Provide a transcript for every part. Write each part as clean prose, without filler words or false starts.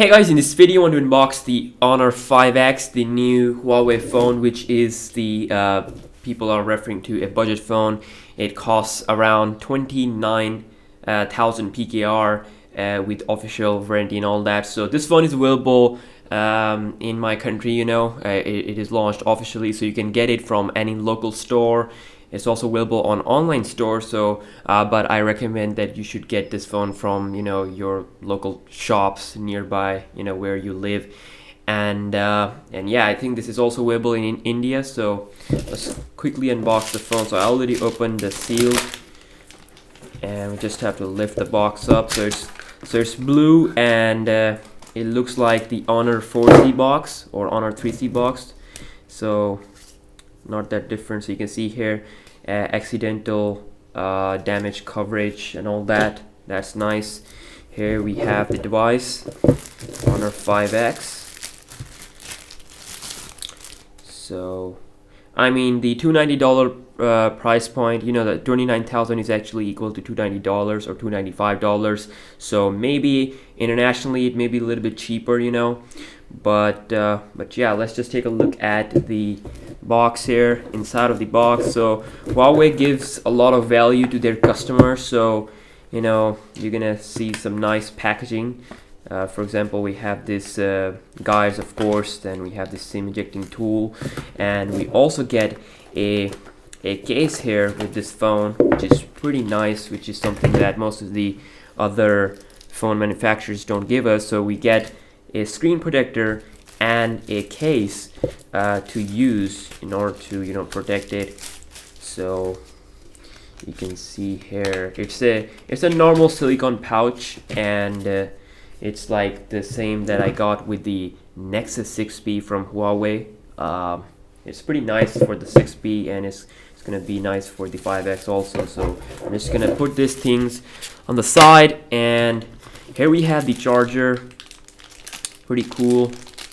Hey guys, in this video I want to unbox the Honor 5X, the new Huawei phone, which is the people are referring to a budget phone. It costs around 29,000 PKR with official warranty and all that. So this phone is available in my country, it is launched officially, so you can get it from any local store. It's also available on online store, so but I recommend that you should get this phone from your local shops nearby, where you live. And yeah, I think this is also available in India. So let's quickly unbox the phone. So I already opened the seal, and we just have to lift the box up. So it's blue, and it looks like the Honor 4C box or Honor 3C box. So not that different. So you can see here accidental damage coverage and all that. That's nice. Here we have the device, Honor 5X. So I mean, the $290 price point, that 29,000 is actually equal to $290 or $295. So maybe internationally it may be a little bit cheaper, but yeah, let's just take a look at the box here. Inside of the box, so Huawei gives a lot of value to their customers, so you're gonna see some nice packaging. For example, we have this guides, of course, then we have this SIM ejecting tool, and we also get a case here with this phone, which is pretty nice, which is something that most of the other phone manufacturers don't give us. So we get a screen protector and a case to use in order to protect it. So you can see here it's a normal silicone pouch, and it's like the same that I got with the Nexus 6P from Huawei. It's pretty nice for the 6P, and it's gonna be nice for the 5X also. So I'm just gonna put these things on the side, and here we have the charger. Pretty cool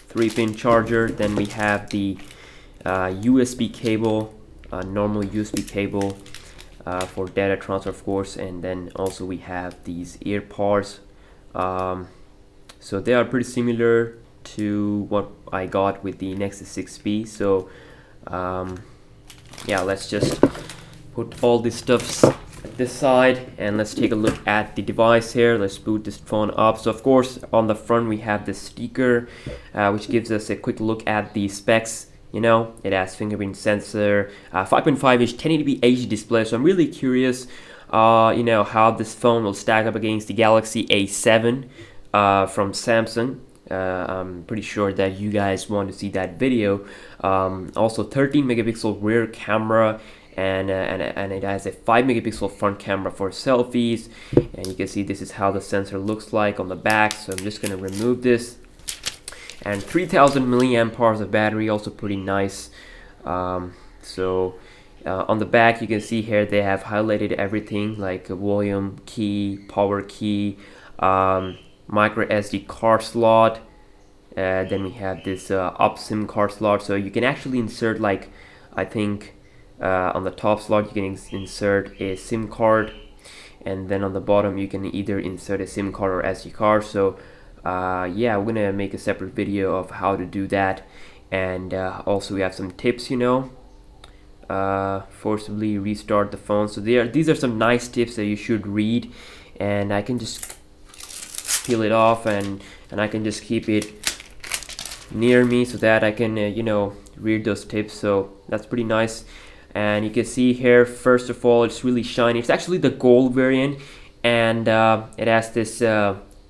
3-pin charger. Then we have the USB cable, normal USB cable for data transfer, of course, and then also we have these ear pods. So they are pretty similar to what I got with the Nexus 6P. So yeah, let's just put all this stuff at this side, and let's take a look at the device here. Let's boot this phone up. So of course on the front we have this sticker which gives us a quick look at the specs. It has fingerprint sensor, 5.5-inch 1080p HD display. So I'm really curious how this phone will stack up against the Galaxy A7 from Samsung. I'm pretty sure that you guys want to see that video. Also 13 megapixel rear camera, and it has a 5 megapixel front camera for selfies, and you can see this is how the sensor looks like on the back. So I'm just going to remove this, and 3000 milliamp hours of battery, also pretty nice. On the back you can see here they have highlighted everything, like a volume key, power key, micro SD card slot, then we have this up SIM card slot. So you can actually insert, like, I think on the top slot you can insert a SIM card, and then on the bottom you can either insert a SIM card or SD card. So yeah, we're gonna make a separate video of how to do that. And also we have some tips, forcibly restart the phone. So these are some nice tips that you should read, and I can just peel it off, and I can just keep it near me so that I can read those tips. So that's pretty nice. And you can see here, first of all, it's really shiny. It's actually the gold variant, and it has this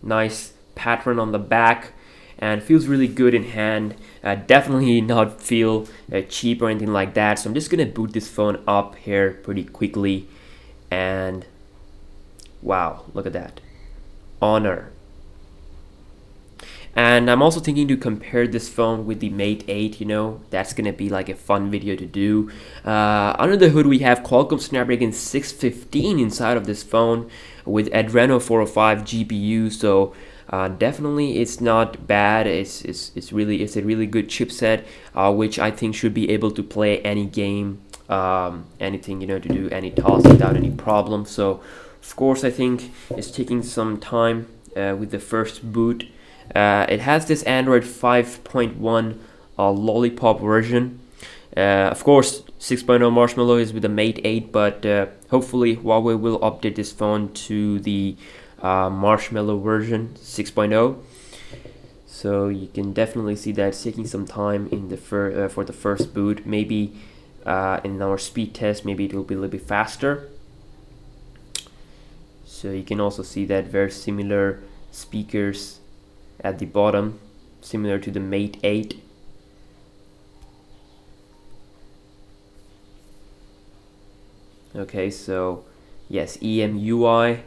nice pattern on the back, and feels really good in hand. Definitely not feel cheap or anything like that. So I'm just gonna boot this phone up here pretty quickly, and wow, look at that, Honor. And I'm also thinking to compare this phone with the Mate 8. That's gonna be like a fun video to do. Under the hood we have Qualcomm Snapdragon 615 inside of this phone with Adreno 405 GPU. So definitely it's not bad. It's a really good chipset, which I think should be able to play any game, anything, to do any task without any problem. So of course I think it's taking some time with the first boot. It has this Android 5.1 lollipop version. Of course, 6.0 Marshmallow is with the Mate 8, but hopefully Huawei will update this phone to the Marshmallow version 6.0. So you can definitely see that it's taking some time in the for the first boot. Maybe in our speed test, maybe it will be a little bit faster. So you can also see that very similar speakers at the bottom, similar to the Mate 8. Okay, so yes, EMUI,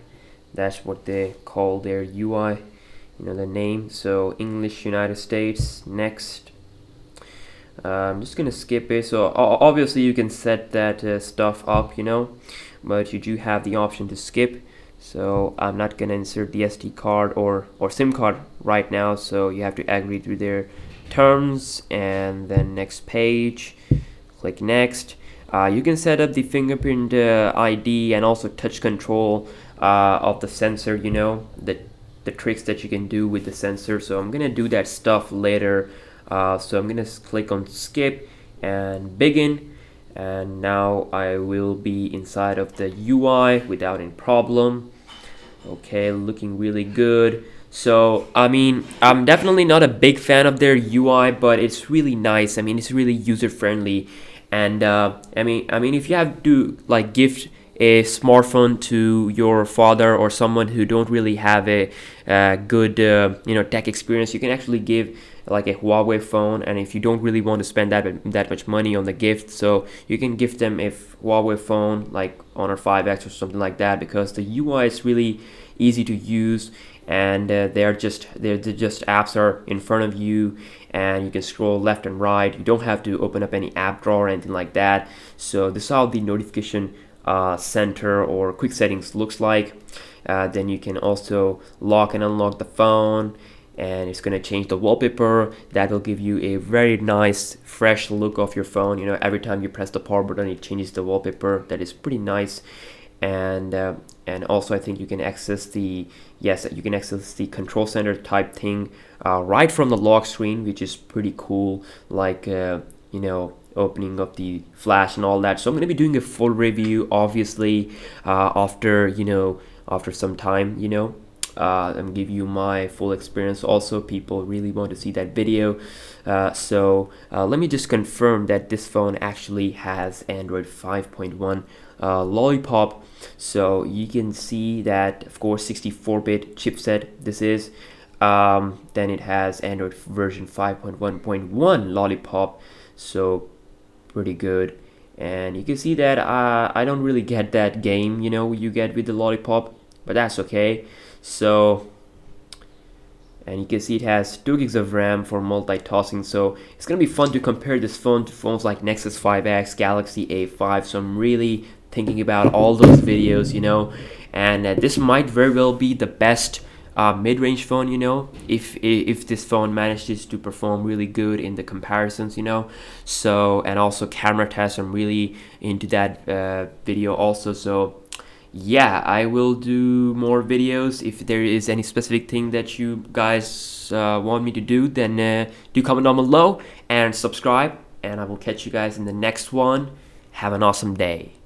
that's what they call their UI, the name. So English, United States, next. I'm just gonna skip it. So obviously you can set that stuff up, but you do have the option to skip. So I'm not gonna insert the SD card or SIM card right now, so you have to agree to their terms, and then next page, click next. You can set up the fingerprint ID and also touch control of the sensor, the tricks that you can do with the sensor. So I'm gonna do that stuff later. So I'm gonna click on skip and begin, and now I will be inside of the UI without any problem. Okay, looking really good. So I mean, I'm definitely not a big fan of their UI, but it's really nice. I mean, it's really user friendly. And I mean, if you have to like gift a smartphone to your father or someone who don't really have a good tech experience, you can actually give like a Huawei phone. And if you don't really want to spend that much money on the gift, so you can gift them a Huawei phone like Honor 5X or something like that, because the UI is really easy to use, and they're just apps are in front of you, and you can scroll left and right. You don't have to open up any app drawer or anything like that. So this is how the notification center or quick settings looks like. Then you can also lock and unlock the phone, and it's going to change the wallpaper. That will give you a very nice fresh look of your phone. Every time you press the power button, it changes the wallpaper. That is pretty nice. And also I think you can access the control center type thing right from the lock screen, which is pretty cool, like opening up the flash and all that. So I'm going to be doing a full review, obviously, after some time, and give you my full experience. Also, people really want to see that video. So let me just confirm that this phone actually has Android 5.1 lollipop. So you can see that, of course, 64-bit chipset this is. Then it has Android version 5.1.1 lollipop. So pretty good. And you can see that I don't really get that game you get with the lollipop, but that's okay. So, and you can see it has 2 gigs of RAM for multitasking. So it's gonna be fun to compare this phone to phones like Nexus 5X, Galaxy A5. So I'm really thinking about all those videos, and this might very well be the best mid-range phone, if this phone manages to perform really good in the comparisons, So, and also camera tests, I'm really into that video also. So yeah, I will do more videos. If there is any specific thing that you guys want me to do, then do comment down below and subscribe, and I will catch you guys in the next one. Have an awesome day.